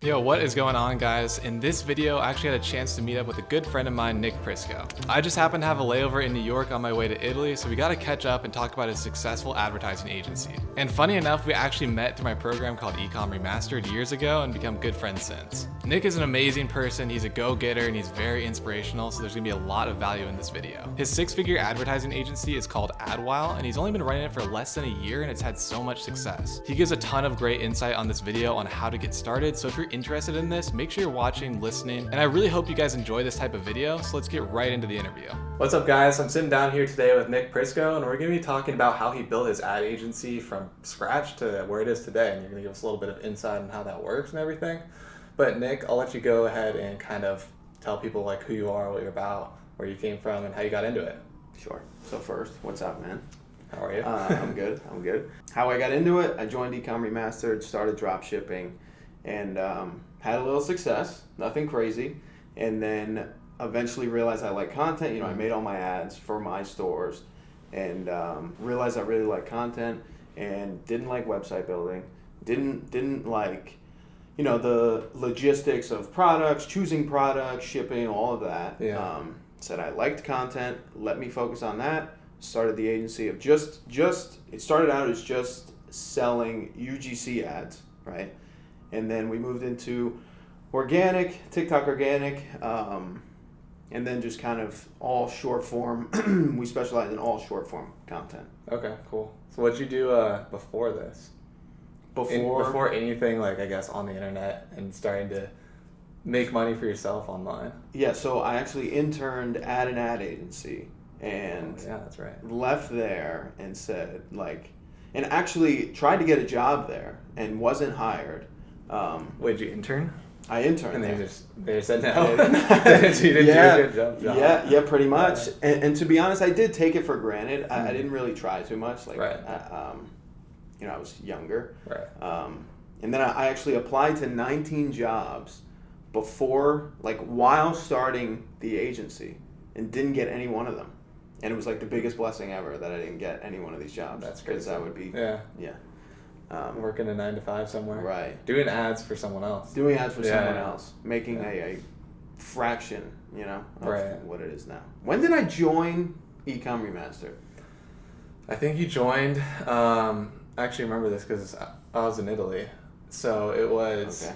Yo, what is going on, guys? In this video, I actually had a chance to meet up with a good friend of mine, Nick Prisco. I just happened to have a layover in New York on my way to Italy, so we got to catch up and talk about his successful advertising agency. And funny enough, we actually met through my program called Ecom Remastered years ago and become good friends since. Nick is an amazing person, he's a go-getter, and he's very inspirational, so there's gonna be a lot of value in this video. His six-figure advertising agency is called AdWhile, and he's only been running it for less than a year, and it's had so much success. He gives a ton of great insight on this video on how to get started, so if you're interested in this, make sure you're watching, listening, and I really hope you guys enjoy this type of video, so let's get right into the interview. What's up, guys? I'm sitting down here today with Nick Prisco, and we're going to be talking about how he built his ad agency from scratch to where it is today, and you're going to give us a little bit of insight on how that works and everything. But Nick, I'll let you go ahead and kind of tell people like who you are, what you're about, where you came from, and how you got into it. Sure. So first, what's up, man? How are you? I'm good. How I got into it, I joined Ecom Remastered, started dropshipping, and had a little success, nothing crazy, and then eventually realized I like content. I made all my ads for my stores, and realized I really like content, and didn't like website building, didn't like, the logistics of products, choosing products, shipping, all of that. Yeah. Said I liked content, let me focus on that. Started the agency of it started out as just selling UGC ads, right? And then we moved into organic, Tik Tok organic, and then just kind of all short form. We specialize in all short form content. Okay, cool. So what'd you do before this? Before anything, like, I guess, on the internet and starting to make money for yourself online? Yeah, so I actually interned at an ad agency and yeah, that's right. Left there and said, and actually tried to get a job there and wasn't hired. Wait, did you intern? I interned and there. They said no. You didn't do a good job. Yeah, pretty much. Right. And to be honest, I did take it for granted. Mm-hmm. I didn't really try too much. Right. I was younger. Right. And then I actually applied to 19 jobs before, while starting the agency, and didn't get any one of them. And it was the biggest blessing ever that I didn't get any one of these jobs. That's crazy. Because I would be working a 9 to 5 somewhere. Right. Doing ads for someone else. Someone else. Making a fraction, of what it is now. When did I join Ecom Remastered? I think you joined, I actually remember this because I was in Italy. So it was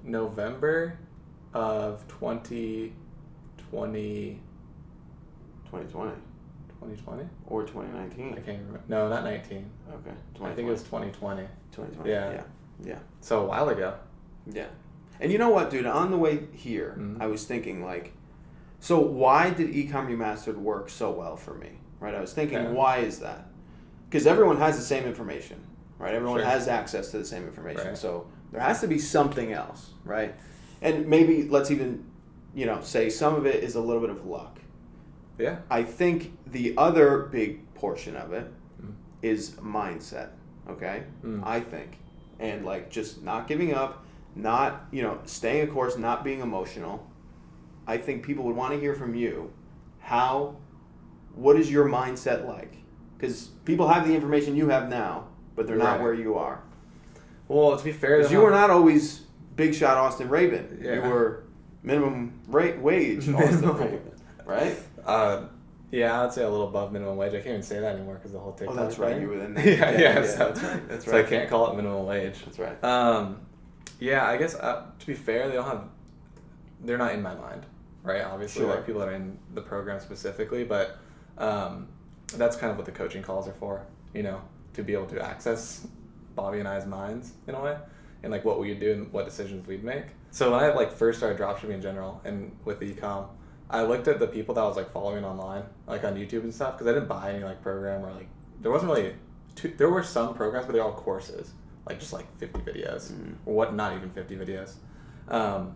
November of 2020. 2020? Or 2019? I can't remember. No, not 19. Okay. I think it was 2020. 2020. Yeah. So a while ago. Yeah. And you know what, dude? On the way here, I was thinking, so why did Ecom Remastered work so well for me? Right? I was thinking, why is that? Because everyone has the same information, right? Everyone has access to the same information. Right. So there has to be something else, right? And maybe let's even, say some of it is a little bit of luck. Yeah. I think the other big portion of it is mindset, okay? I think. And just not giving up, not, staying a course, not being emotional. I think people would want to hear from you what is your mindset like? Because people have the information you have now, but they're not where you are. Well, to be fair, you were not always big shot Austin Rabin. Yeah. You were minimum wage Austin Rabin, right? Yeah, I'd say a little above minimum wage. I can't even say that anymore because the whole TikTok. Oh, that's right. You were in there. That's right. So I can't call it minimum wage. That's right. I guess to be fair, they're not in my mind, right? Obviously, people that are in the program specifically, but that's kind of what the coaching calls are for, to be able to access Bobby and I's minds in a way, and what we would do and what decisions we'd make. So when I first started dropshipping in general and with ecom, I looked at the people that I was following online, on YouTube and stuff, because I didn't buy any program or there wasn't really there were some programs, but they're all courses, just 50 videos or what, not even 50 videos, and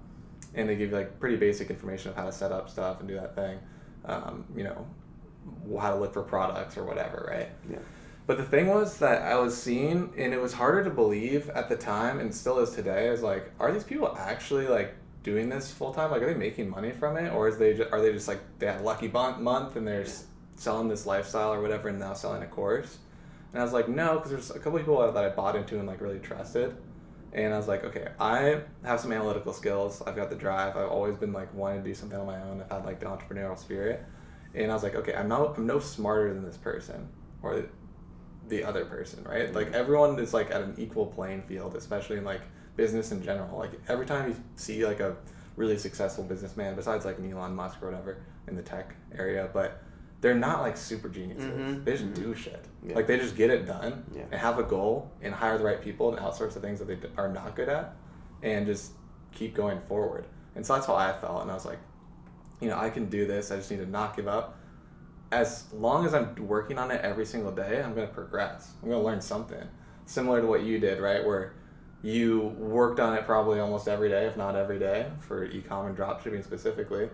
they give you pretty basic information of how to set up stuff and do that thing, how to look for products or whatever, right? Yeah. But the thing was that I was seeing, and it was harder to believe at the time, and still is today, is are these people actually doing this full time? Are they making money from it, or are they just they had a lucky month and they're selling this lifestyle or whatever, and now selling a course? And I was no, because there's a couple of people that I bought into and really trusted, And I was like, okay, I have some analytical skills. I've got the drive. I've always been like wanting to do something on my own. I've had like the entrepreneurial spirit. And I was like, okay, I'm no smarter than this person or the other person, right? Mm-hmm. Like everyone is like at an equal playing field, especially in like business in general. Like every time you see like a really successful businessman, besides like an Elon Musk or whatever in the tech area, but they're not like super geniuses. Mm-hmm. They just do shit. Yeah. Like they just get it done Yeah. and have a goal and hire the right people and outsource the things that they are not good at and just keep going forward. And so that's how I felt. And I was like, you know, I can do this. I just need to not give up. As long as I'm working on it every single day, I'm going to progress. I'm going to learn something. Similar to what you did, right? Where you worked on it probably almost every day, if not every day, for e-com and dropshipping specifically.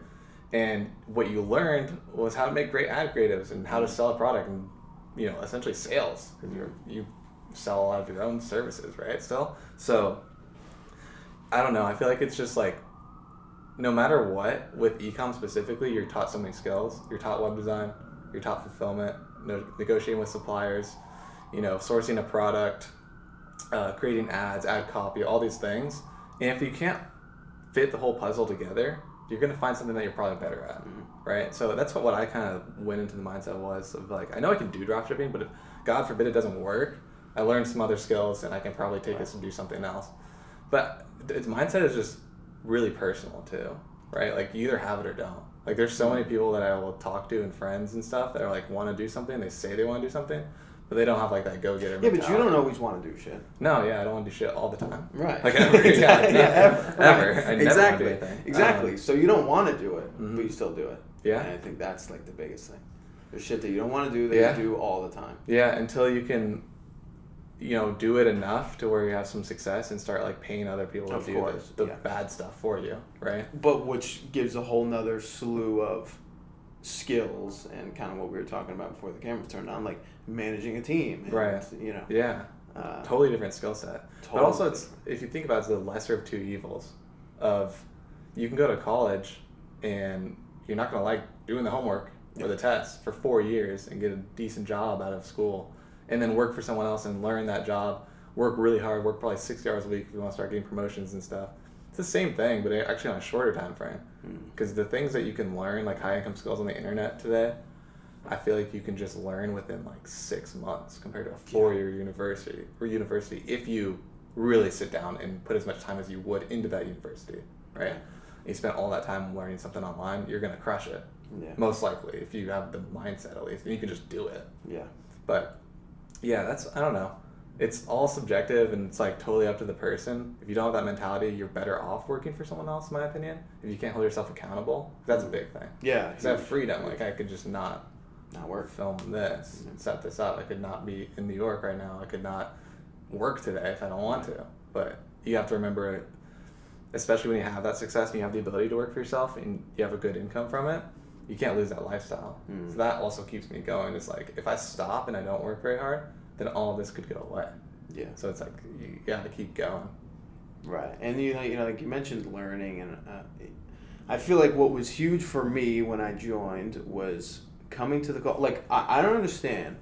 And what you learned was how to make great ad creatives and how to sell a product and, you know, essentially sales. Because you sell a lot of your own services, right, still? So, I don't know. I feel like it's just like, no matter what, with e-com specifically, you're taught so many skills. You're taught web design. You're taught fulfillment, negotiating with suppliers, you know, sourcing a product, creating ads, ad copy, all these things. And if you can't fit the whole puzzle together, you're going to find something that you're probably better at, right? So that's what I kind of went into the mindset was of like, I know I can do dropshipping, but if God forbid it doesn't work, I learned some other skills and I can probably take this and do something else. But its mindset is just really personal too, right? Like you either have it or don't. Like there's so many people that I will talk to and friends and stuff that are like want to do something. They say they want to do something, but they don't have like that go-getter mentality. But you don't always want to do shit. No, yeah, I don't want to do shit all the time. Right. Like ever. Ever. Ever. Right. I never exactly. want to do anything. Exactly. So you don't want to do it, but you still do it. Yeah. And I think that's like the biggest thing. There's shit that you don't want to do that you do all the time. Yeah, until you can, you know, do it enough to where you have some success and start like paying other people to do the bad stuff for you, right? But which gives a whole nother slew of skills and kind of what we were talking about before the cameras turned on, like managing a team. And, right. You know. Yeah. Totally different skill set. But also, it's if you think about it, it's the lesser of two evils. Of you can go to college and you're not going to like doing the homework or the tests for 4 years and get a decent job out of school, and then work for someone else and learn that job, work really hard, work probably 60 hours a week if you want to start getting promotions and stuff. It's the same thing, but actually on a shorter time frame. Because the things that you can learn, like high income skills on the internet today, I feel like you can just learn within like 6 months compared to a 4-year university if you really sit down and put as much time as you would into that university, right? You spend all that time learning something online, you're going to crush it. Yeah. Most likely, if you have the mindset at least, and you can just do it. Yeah. But yeah, I don't know. It's all subjective and it's like totally up to the person. If you don't have that mentality, you're better off working for someone else, in my opinion. If you can't hold yourself accountable, that's a big thing. Yeah. Because I have freedom. Like I could just not work, film this, set this up. I could not be in New York right now. I could not work today if I don't want to. But you have to remember, especially when you have that success and you have the ability to work for yourself and you have a good income from it, you can't lose that lifestyle. So that also keeps me going. It's like, if I stop and I don't work very hard, then all of this could go away. Yeah. So it's like, you got to keep going. Right. And, you know, like you mentioned learning, and I feel like what was huge for me when I joined was coming to the call. Like, I don't understand.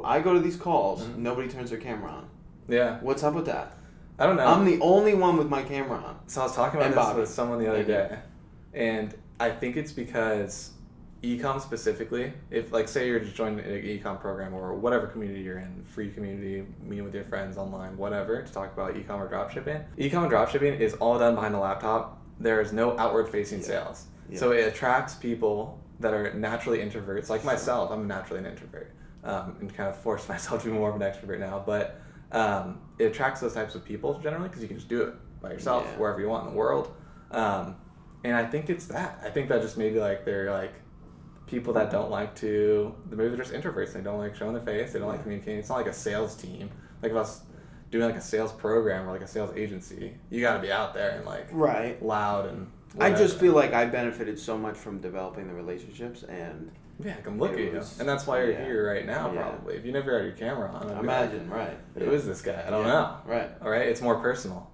I go to these calls, nobody turns their camera on. Yeah. What's up with that? I don't know. I'm the only one with my camera on. So I was talking about this with someone the other day, and I think it's because e-com specifically, if like say you're just joining an e-com program or whatever community you're in, free community, meeting with your friends online, whatever, to talk about e-com or dropshipping. E-com and dropshipping is all done behind the laptop. There is no outward facing sales. Yeah. So it attracts people that are naturally introverts, like myself. I'm naturally an introvert, and kind of forced myself to be more of an extrovert now, but it attracts those types of people generally because you can just do it by yourself wherever you want in the world. And I think it's that. I think that just maybe like they're like people that don't like to, maybe they're just introverts. They don't like showing their face. They don't like communicating. It's not like a sales team. Like if I was doing like a sales program or like a sales agency, you got to be out there and like loud and whatever. I just feel like I benefited so much from developing the relationships and I can look at you. And that's why you're here right now probably. If you never had your camera on, I'd imagine, like, who is this guy? I don't know. Right. All right. It's more personal.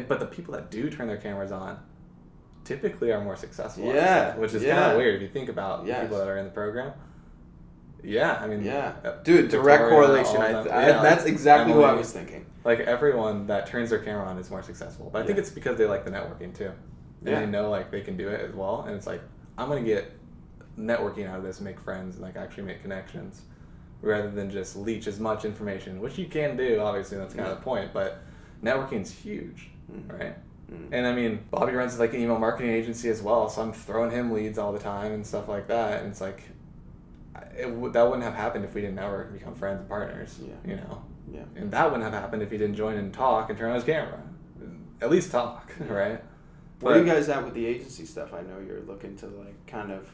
But the people that do turn their cameras on typically are more successful. Yeah. Which is kind of weird if you think about the people that are in the program. Yeah, I mean, yeah, dude, direct correlation. That's exactly Emily, what I was thinking. Like everyone that turns their camera on is more successful, but I think it's because they like the networking too, and they know like they can do it as well. And it's like I'm gonna get networking out of this, make friends, and like actually make connections, rather than just leech as much information, which you can do. Obviously, that's kind of the point. But networking is huge, right? And I mean, Bobby runs like an email marketing agency as well, so I'm throwing him leads all the time and stuff like that. And it's like, that wouldn't have happened if we didn't network and become friends and partners. You know. Yeah. And that wouldn't have happened if he didn't join and talk and turn on his camera. At least talk, right? Where are you guys at with the agency stuff? I know you're looking to like kind of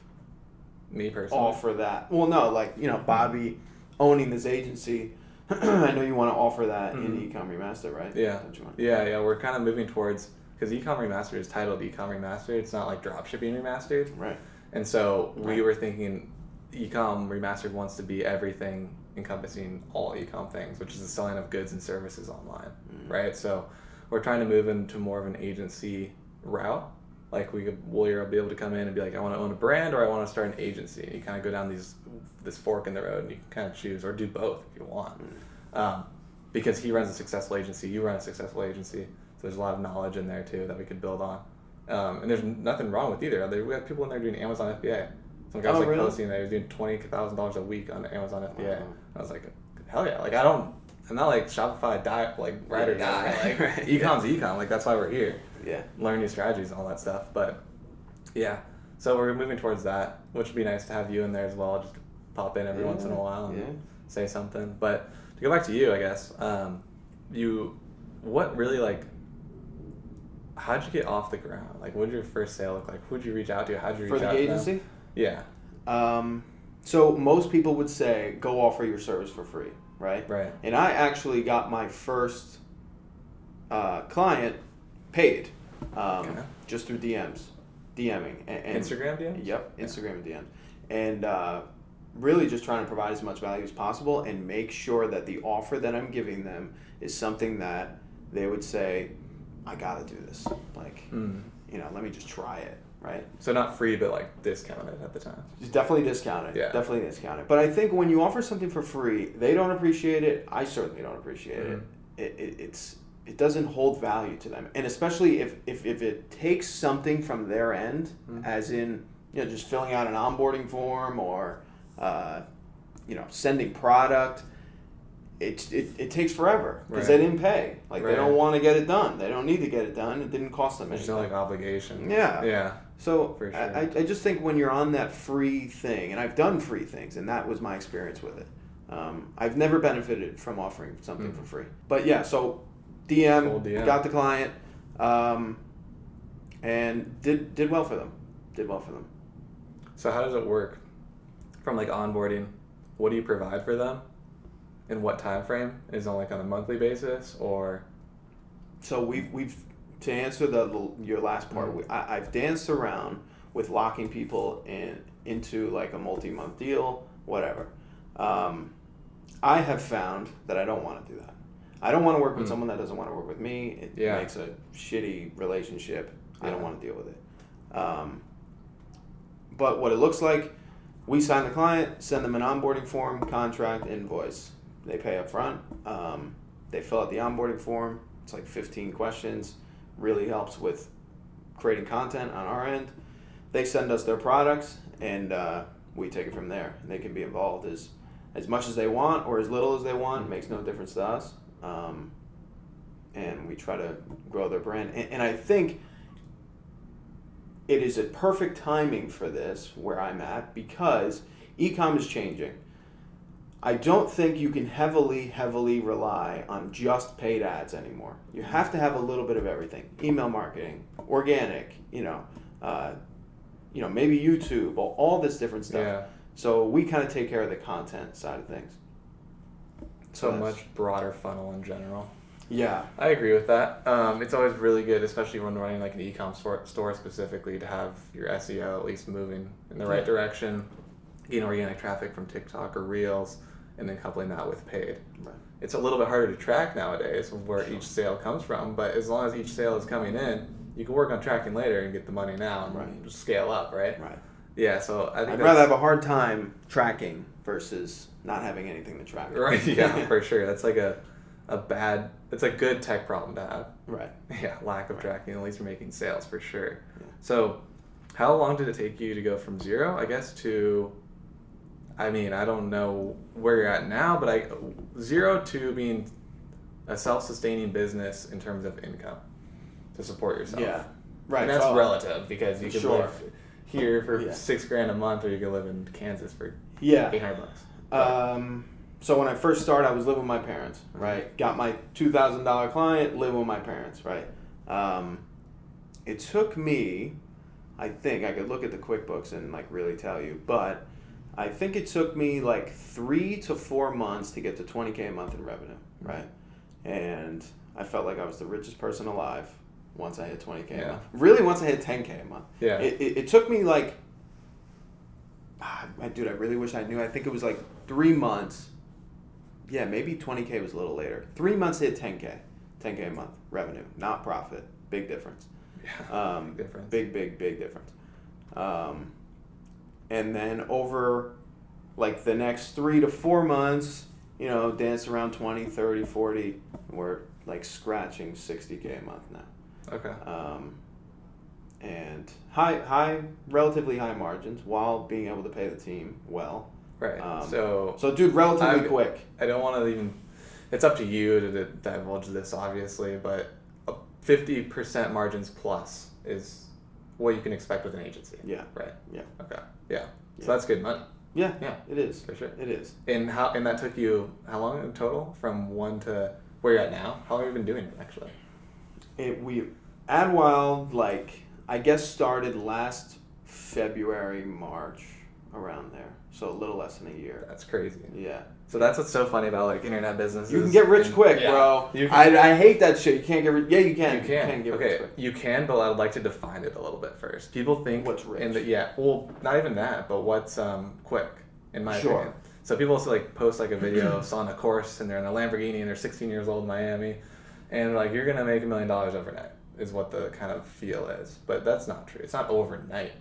me personally offer that. Well, no, like Bobby owning this agency. I know you want to offer that in Ecom Remastered, right? Yeah. Yeah. We're kind of moving towards. Because Ecom Remastered is titled Ecom Remastered. It's not like Dropshipping Remastered. Right. And so we were thinking Ecom Remastered wants to be everything encompassing all ecom things, which is the selling of goods and services online, right? So we're trying to move into more of an agency route. Like we'll be able to come in and be like, I want to own a brand or I want to start an agency. And you kind of go down this fork in the road and you can kind of choose or do both if you want. Because he runs a successful agency, you run a successful agency. So there's a lot of knowledge in there too that we could build on. And there's nothing wrong with either. We have people in there doing Amazon FBA. Some guys really? Posting that he's doing $20,000 a week on Amazon FBA. Wow. I was like, hell yeah! Like I'm not like Shopify ride or die. Like right. Ecom's ecom. Like that's why we're here. Yeah. Learn new strategies and all that stuff. But yeah, so we're moving towards that, which would be nice to have you in there as well. Just pop in every once in a while and say something. But to go back to you, I guess what really like. How'd you get off the ground? Like, what did your first sale look like? Who'd you reach out to? How'd you reach out to them? For the agency? Yeah. So most people would say, go offer your service for free, right? Right. And I actually got my first client paid just through DMing. And Instagram DMs? Yep, Instagram DMs. And really just trying to provide as much value as possible and make sure that the offer that I'm giving them is something that they would say, I gotta do this. Like, let me just try it, right? So not free, but like discounted at the time. Definitely discounted. Yeah. Definitely discounted. But I think when you offer something for free, they don't appreciate it. I certainly don't appreciate it. It doesn't hold value to them, and especially if it takes something from their end, as in just filling out an onboarding form or sending product. It takes forever because they didn't pay. Like they don't want to get it done. They don't need to get it done. It didn't cost them anything. There's no like obligation. Yeah. Yeah. So for sure. I just think when you're on that free thing, and I've done free things, and that was my experience with it. I've never benefited from offering something for free. But yeah, so DM, got the client, and did well for them. So how does it work from like onboarding? What do you provide for them? In what time frame? Is it like on a monthly basis or? So we've to answer your last part. I've danced around with locking people into like a multi-month deal, whatever. I have found that I don't want to do that. I don't want to work with someone that doesn't want to work with me. It makes a shitty relationship. I don't want to deal with it. But what it looks like, we sign the client, send them an onboarding form, contract, invoice. They pay up front. They fill out the onboarding form. It's like 15 questions. Really helps with creating content on our end. They send us their products, and we take it from there. They can be involved as much as they want or as little as they want. It makes no difference to us. And we try to grow their brand. And I think it is a perfect timing for this where I'm at because e-com is changing. I don't think you can heavily rely on just paid ads anymore. You have to have a little bit of everything. Email marketing, organic, maybe YouTube, all this different stuff. Yeah. So we kind of take care of the content side of things. So much broader funnel in general. Yeah. I agree with that. It's always really good, especially when running like an e-com store specifically, to have your SEO at least moving in the right direction, getting organic traffic from TikTok or Reels, and then coupling that with paid. Right. It's a little bit harder to track nowadays of where each sale comes from, but as long as each sale is coming in, you can work on tracking later and get the money now and just scale up, right? Right. Yeah, so I think I'd rather have a hard time tracking versus not having anything to track. Right, yeah, for sure. That's like it's a good tech problem to have. Right. Yeah, lack of tracking. At least you're making sales for sure. Yeah. So how long did it take you to go from zero, I guess, to, I mean, I don't know where you're at now, but zero to being a self-sustaining business in terms of income to support yourself. Yeah. Right. And that's relative because you can live here for $6,000 a month, or you can live in Kansas for $800. So when I first started, I was living with my parents, right? Got my $2,000 client, living with my parents, right? It took me, I think, I could look at the QuickBooks and like really tell you, but I think it took me like 3 to 4 months to get to $20K a month in revenue, right? And I felt like I was the richest person alive once I hit $20K a month. Really, once I hit $10K a month. Yeah. It took me like, dude, I really wish I knew. I think it was like 3 months. Yeah, maybe 20K was a little later. 3 months to hit 10K a month revenue, not profit. Big difference. Yeah, big difference. Big difference. And then over like the next 3 to 4 months, you know, dance around 20, 30, 40. We're like scratching 60K a month now. Okay. And relatively high margins while being able to pay the team well. Right. So dude, relatively quick. I don't want to even. It's up to you to divulge this, obviously, but 50% margins plus is what you can expect with an agency. Yeah. Right. Yeah. Okay. Yeah. So that's good money. Yeah. Yeah. It is. For sure. It is. And that took you how long in total from one to where you're at now? How long have you been doing it actually? AdWild, like, I guess started last February, March, around there. So a little less than a year. That's crazy. Yeah. So that's what's so funny about like internet businesses. You can get rich quick, bro. I hate that shit. You can't get rich. Yeah, you can. You can get rich quick. You can, but I'd like to define it a little bit first. People think what's rich. Well, not even that, but what's quick, in my opinion. So people also like post like a video on a course and they're in a Lamborghini and they're 16 years old in Miami, and like you're gonna make $1 million overnight is what the kind of feel is, but that's not true. It's not overnight.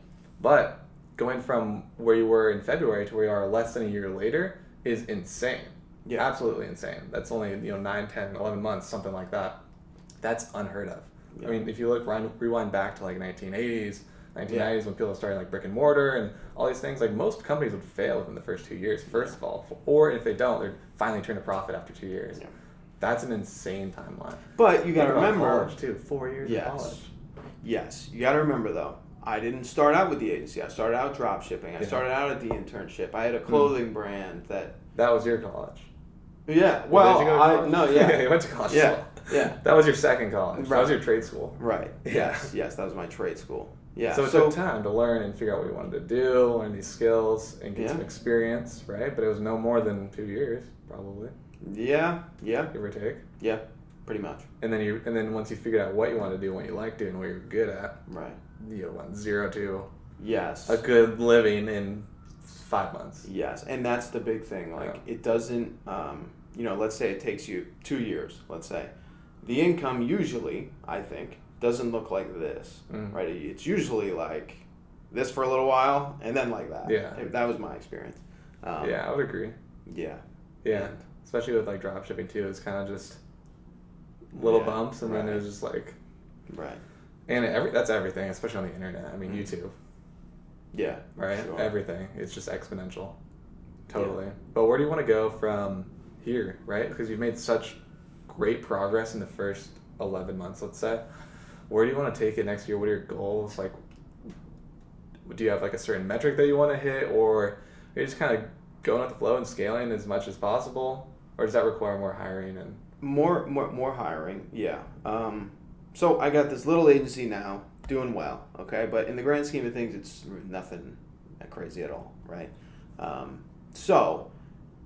But going from where you were in February to where you are less than a year later is insane. Yeah, absolutely insane. That's only 9, 10, 11 months, something like that. That's unheard of. Yeah. I mean, if you rewind back to like 1990s when people started like brick and mortar and all these things, like most companies would fail within the first 2 years, first of all, or if they don't, they're finally turn a profit after 2 years. Yeah. That's an insane timeline. But you got to remember, college too, 4 years of college. Yes, you got to remember though. I didn't start out with the agency. I started out drop shipping. I started out at the internship. I had a clothing brand that was your college. Yeah. Well, you went to college. Yeah. Yeah. That was your second college. Right. That was your trade school. Right. Yeah. Yes, that was my trade school. Yeah. So it took time to learn and figure out what you wanted to do, learn these skills, and get some experience, right? But it was no more than 2 years, probably. Yeah. Yeah. Give or take. Yeah. Pretty much. And then once you figured out what you wanted to do, what you like doing, what you're good at, right? You went 0 to a good living in 5 months. Yes, and that's the big thing. Like it doesn't. Let's say it takes you 2 years. Let's say the income usually, I think, doesn't look like this, right? It's usually like this for a little while and then like that. Yeah, that was my experience. I would agree. Yeah. Yeah, especially with like drop shipping too. It's kind of just little bumps, and then it was just like, right. And that's everything, especially on the internet. I mean, YouTube. Yeah. Right. Sure. Everything. It's just exponential. Totally. Yeah. But where do you want to go from here, right? Because you've made such great progress in the first 11 months, let's say. Where do you want to take it next year? What are your goals? Like, do you have like a certain metric that you want to hit, or are you just kind of going with the flow and scaling as much as possible, or does that require more hiring and more hiring? Yeah. So I got this little agency now, doing well, okay? But in the grand scheme of things, it's nothing that crazy at all, right? So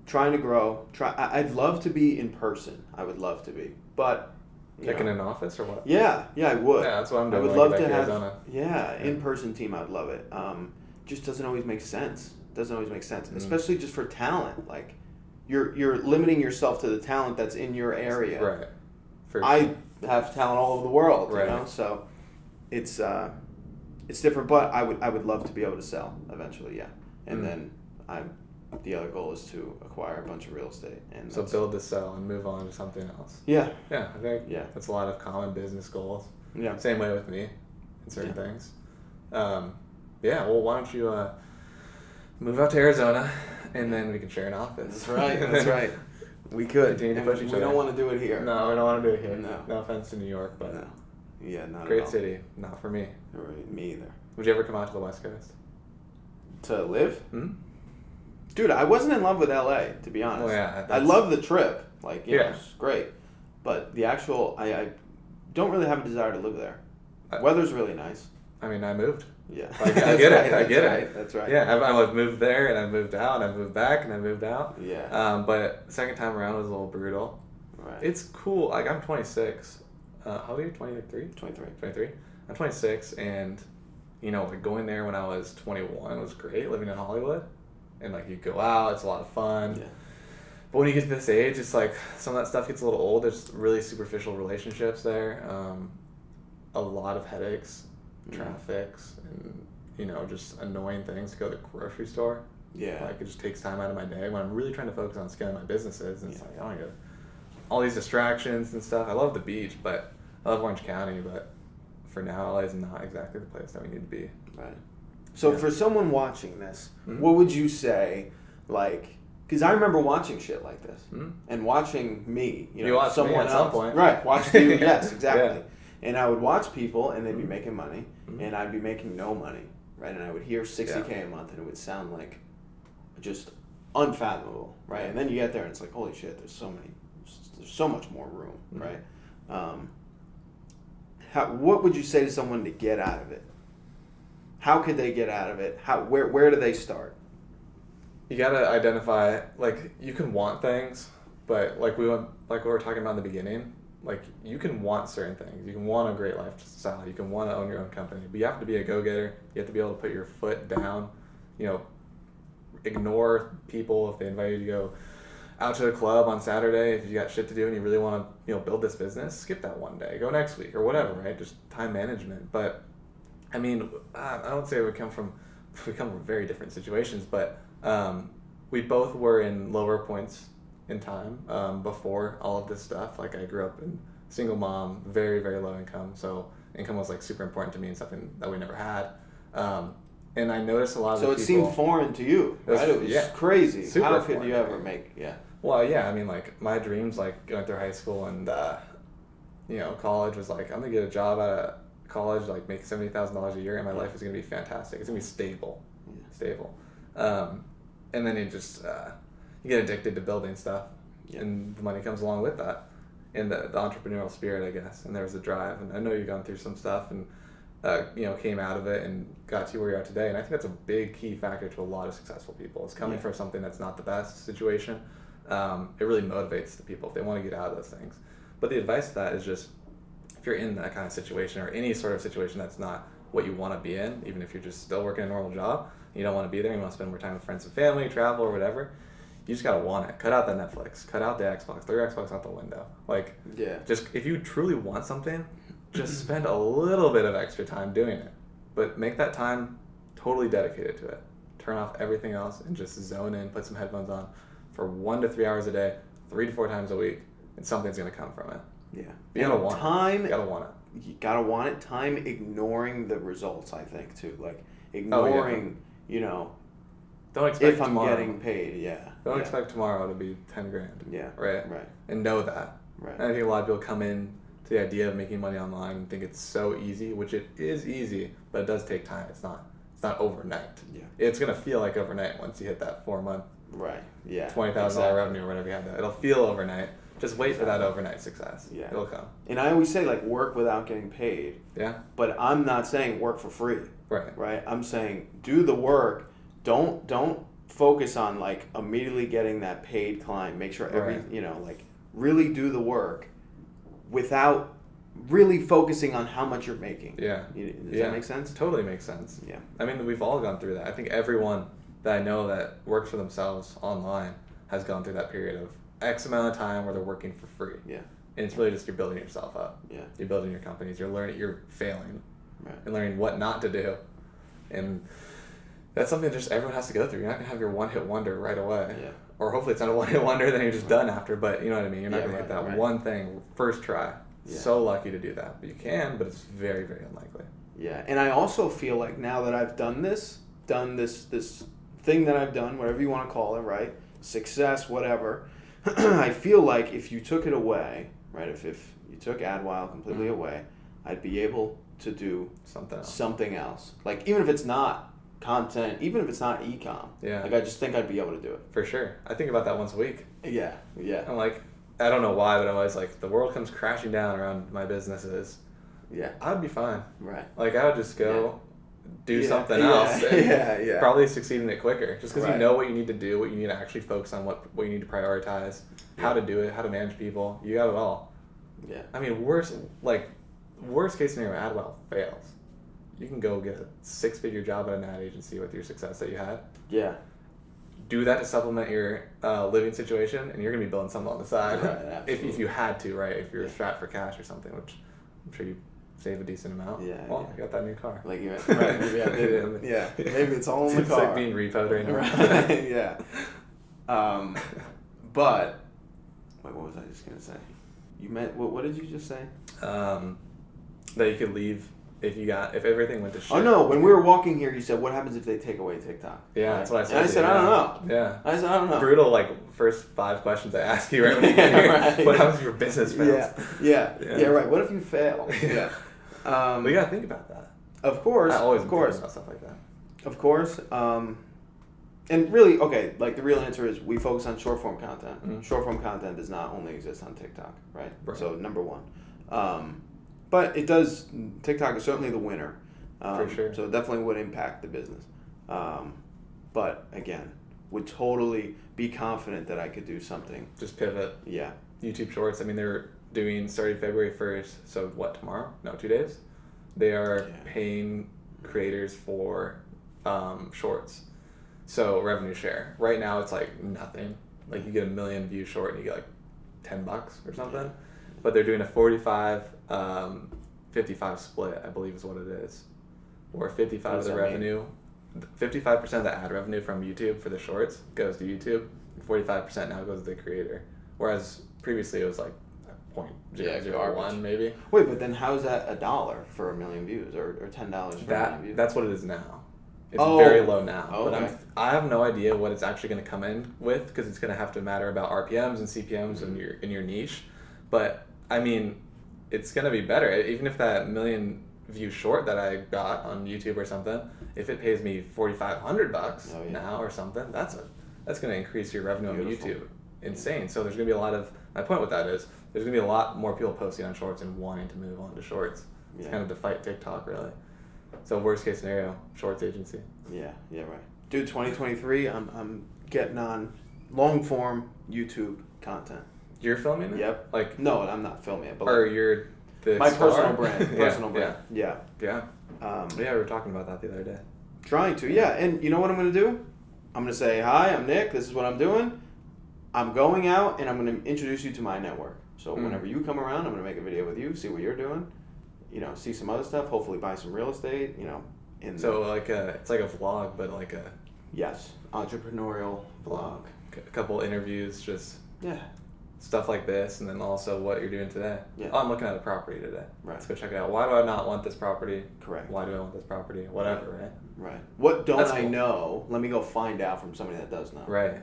trying to grow. I'd love to be in person. I would love to be, but like in an office or what? Yeah, I would. Yeah, that's what I'm doing. I would love to have in-person team. I would love it. Just doesn't always make sense. Especially just for talent. Like you're limiting yourself to the talent that's in your area. Right. I have talent all over the world, right. So it's it's different, but I would love to be able to sell eventually, yeah. And then the other goal is to acquire a bunch of real estate. And so build to sell and move on to something else. Yeah. Yeah, I think that's a lot of common business goals. Yeah. Same way with me in certain things. Well, why don't you move out to Arizona, and then we can share an office. That's right. That's right. We could. Continue to push each other. We don't want to do it here. No, we don't want to do it here. No. No offense to New York, but no. Yeah, not great at all. city. Not for me. Right, me either. Would you ever come out to the West Coast? To live? Hmm? Dude, I wasn't in love with LA, to be honest. Well, yeah, I love the trip. Like, you know, it's great. But the actual, I don't really have a desire to live there. Weather's really nice. I mean, I moved. Yeah. I get it. I get it. That's right. Yeah, I've moved there, and I moved out, and I moved back, and I moved out. Yeah. But the second time around was a little brutal. Right. It's cool. Like, I'm 26. How old are you? 23? 23. 23. I'm 26, and, you know, like, going there when I was 21 was great, living in Hollywood. And, like, you go out, it's a lot of fun. Yeah. But when you get to this age, it's like some of that stuff gets a little old. There's really superficial relationships there. A lot of headaches, traffics, and, you know, just annoying things to go to the grocery store. Yeah. Like, it just takes time out of my day when I'm really trying to focus on scaling my businesses. And it's like, I don't get all these distractions and stuff. I love the beach, but I love Orange County, but for now, LA is not exactly the place that we need to be. Right. So for someone watching this, what would you say, like, because I remember watching shit like this and watching me, you know, someone me at some point. Right, watched you, yes, exactly. Yeah. And I would watch people and they'd be making money and I'd be making no money, right? And I would hear $60K a month and it would sound like just unfathomable, right? And then you get there and it's like, holy shit, there's so much more room, right? What would you say to someone to get out of it? How could they get out of it? Where do they start? You gotta identify, like, you can want things, but like we were talking about in the beginning, like, you can want certain things. You can want a great lifestyle. You can want to own your own company, but you have to be a go-getter. You have to be able to put your foot down. You know, ignore people if they invite you to go out to the club on Saturday. If you got shit to do and you really want to, you know, build this business, skip that one day. Go next week or whatever, right? Just time management. But I mean, I don't say we come from very different situations, but we both were in lower points in time before all of this stuff. Like, I grew up in single mom, very, very low income, so income was like super important to me and something that we never had. And I noticed a lot of people... So it seemed foreign to you, right? It was crazy. Super How could you ever make... Yeah. Well, yeah, I mean, like, my dreams, like, going through high school and, you know, college was like, I'm going to get a job out of college, like, make $70,000 a year, and my life is going to be fantastic. It's going to be stable. And then you just... you get addicted to building stuff, and the money comes along with that, and the entrepreneurial spirit, I guess. And there was a drive, and I know you've gone through some stuff, and you know, came out of it and got to where you are today. And I think that's a big key factor to a lot of successful people. It's coming from something that's not the best situation. It really motivates the people if they want to get out of those things. But the advice to that is just, if you're in that kind of situation or any sort of situation that's not what you want to be in, even if you're just still working a normal job, you don't want to be there, you want to spend more time with friends and family, travel or whatever, you just gotta want it. Cut out the Netflix. Cut out the Xbox. Throw your Xbox out the window. Like, just if you truly want something, just spend a little bit of extra time doing it. But make that time totally dedicated to it. Turn off everything else and just zone in. Put some headphones on for 1 to 3 hours a day, 3 to 4 times a week, and something's gonna come from it. Yeah. You gotta want it. You gotta want it. You gotta want it. Time ignoring the results, I think, too. Like, ignoring, you know. Don't expect if I'm tomorrow. Getting paid, Don't expect tomorrow to be 10 grand. Yeah. Right. And know that. Right. And I think a lot of people come in to the idea of making money online and think it's so easy, which it is easy, but it does take time. It's not overnight. Yeah. It's gonna feel like overnight once you hit that 4-month. Right. Yeah. $20,000 revenue or whatever you have. It'll feel overnight. Just wait for that overnight success. Yeah. It'll come. And I always say, like, work without getting paid. Yeah. But I'm not saying work for free. Right. Right. I'm saying do the work. Don't focus on, like, immediately getting that paid client. Make sure you know, like, really do the work without really focusing on how much you're making. Yeah. Does that make sense? Totally makes sense. Yeah. I mean, we've all gone through that. I think everyone that I know that works for themselves online has gone through that period of X amount of time where they're working for free. Yeah. And it's really just you're building yourself up. Yeah. You're building your companies. You're learning. You're failing. and learning what not to do. And that's something just everyone has to go through. You're not going to have your one-hit wonder right away. Yeah. Or hopefully it's not a one-hit wonder, then you're just done after. But you know what I mean? You're not going to get that one thing first try. Yeah. So lucky to do that. But you can, but it's very, very unlikely. Yeah. And I also feel like now that I've done this thing that I've done, whatever you want to call it, right? Success, whatever. I feel like if you took it away, right? If you took AdWile completely away, I'd be able to do something else. Like, even if it's not content, even if it's not e-com. Yeah. Like, I just think I'd be able to do it. For sure. I think about that once a week. Yeah. I'm like, I don't know why, but I'm always like, the world comes crashing down around my businesses. Yeah. I'd be fine. Right. Like, I would just go do something else. And probably succeed in it quicker. Just because you know what you need to do, what you need to actually focus on, what you need to prioritize, how to do it, how to manage people. You got it all. Yeah. I mean, worst case scenario, AdWell fails. You can go get a 6-figure job at an ad agency with your success that you had. Yeah. Do that to supplement your living situation, and you're going to be building something on the side. Right, if you had to, right? If you're strapped for cash or something, which I'm sure you save a decent amount. Yeah. Well, you got that new car. Like, right, maybe I did. Yeah. Maybe it's all in the car. It's like being repoed right now. Right. Yeah. But wait, what was I just gonna say? You meant what did you just say? That you could leave if everything went to shit. Oh no! When we were walking here, you said, "What happens if they take away TikTok?" Yeah, right? that's what I said. And I said, "I don't know." Yeah. I said, "I don't know." Brutal, like first 5 questions I ask you right when you get here. Right. What happens if your business fails? Yeah. Right. What if you fail? Yeah. We gotta think about that. Of course. I always of course. think about stuff like that. Of course. And really, okay, like the real answer is we focus on short form content. Mm-hmm. Short form content does not only exist on TikTok, right? So number one. But it does, TikTok is certainly the winner. For sure. So it definitely would impact the business. But again, would totally be confident that I could do something. Just pivot. Yeah. YouTube Shorts, I mean, they're doing, starting February 1st, so what, tomorrow? No, 2 days? They are paying creators for shorts. So revenue share. Right now it's like nothing. Like you get 1 million view short and you get like $10 or something. Yeah. But they're doing a 45, 55 split, I believe is what it is. Or 55 of the revenue, 55% of the ad revenue from YouTube for the shorts goes to YouTube. 45% now goes to the creator. Whereas previously it was like 0.001 maybe. Wait, but then how is that $1 for 1 million views or $10 for 1 million views? That's what it is now. It's very low now. Okay. But I have no idea what it's actually going to come in with because it's going to have to matter about RPMs and CPMs in your niche. But I mean, it's going to be better. Even if that 1 million view short that I got on YouTube or something, if it pays me $4,500 now or something, that's going to increase your revenue on YouTube. Insane. So there's going to be a lot of, my point with that is there's going to be a lot more people posting on shorts and wanting to move on to shorts. It's kind of to fight TikTok really. So worst case scenario, shorts agency. Yeah, right. Dude, 2023, I'm getting on long form YouTube content. You're filming it? Yep. Like no, I'm not filming it, but or you're the my star? personal brand. Yeah. Yeah, we were talking about that the other day. Trying to, and you know what I'm gonna do? I'm gonna say, hi, I'm Nick. This is what I'm doing. I'm going out and I'm gonna introduce you to my network. So whenever you come around, I'm gonna make a video with you, see what you're doing. See some other stuff. Hopefully, buy some real estate. It's like a vlog, but like a entrepreneurial vlog. A couple interviews, just stuff like this, and then also what you're doing today. Yeah. Oh, I'm looking at a property today. Right. Let's go check it out. Why do I not want this property? Correct. Why do I want this property? Whatever. Right. Right. What don't I know? Let me go find out from somebody that does know. Right.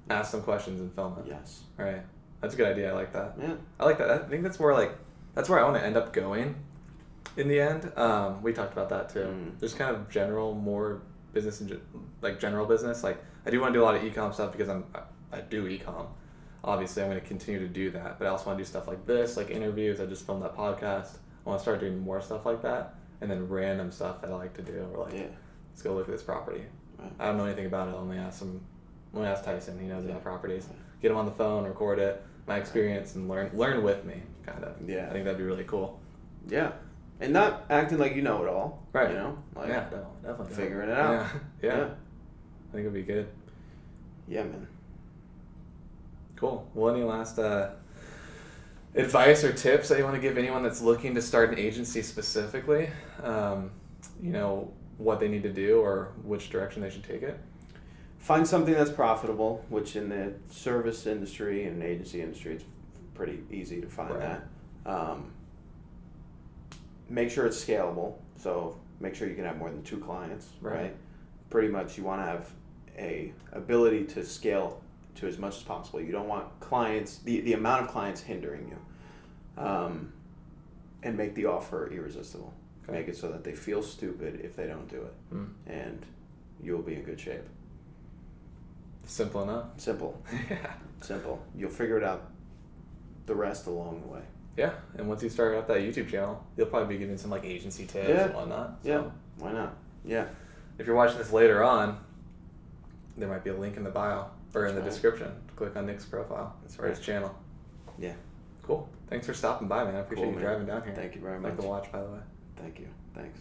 Ask some questions and film it. Yes. Right. That's a good idea. I like that. Yeah. I like that. I think that's where I want to end up going. In the end, we talked about that too. There's kind of more business and general business. Like I do want to do a lot of e-com stuff because I do e-com. Obviously, I'm going to continue to do that, but I also want to do stuff like this, like interviews. I just filmed that podcast. I want to start doing more stuff like that, and then random stuff that I like to do. Or let's go look at this property. Right. I don't know anything about it. I'll only ask Tyson. He knows about properties. Get him on the phone, record it, my experience, and learn with me. Kind of. Yeah. I think that'd be really cool. Yeah. And not acting like you know it all. Right. Definitely. Figuring it out. Yeah. I think it'd be good. Yeah, man. Cool. Well, any last advice or tips that you want to give anyone that's looking to start an agency specifically? What they need to do or which direction they should take it? Find something that's profitable, which in the service industry and agency industry, it's pretty easy to find Right. that. Make sure it's scalable. So make sure you can have more than 2 clients, right? Pretty much you want to have a ability to scale to as much as possible. You don't want clients, the amount of clients hindering you. And make the offer irresistible. Okay. Make it so that they feel stupid if they don't do it. And you'll be in good shape. Simple enough. Simple. Yeah. Simple. You'll figure it out the rest along the way. Yeah, and once you start up that YouTube channel, you'll probably be giving some like agency tips and whatnot. So Yeah, why not? Yeah. if you're watching this later on, there might be a link in the bio or in the description. Click on Nick's profile. That's or his channel. Yeah. Cool. Thanks for stopping by, man. I appreciate Cool, you man. driving down here. Thank you very Like much. the watch, by the way. Thank you. Thanks.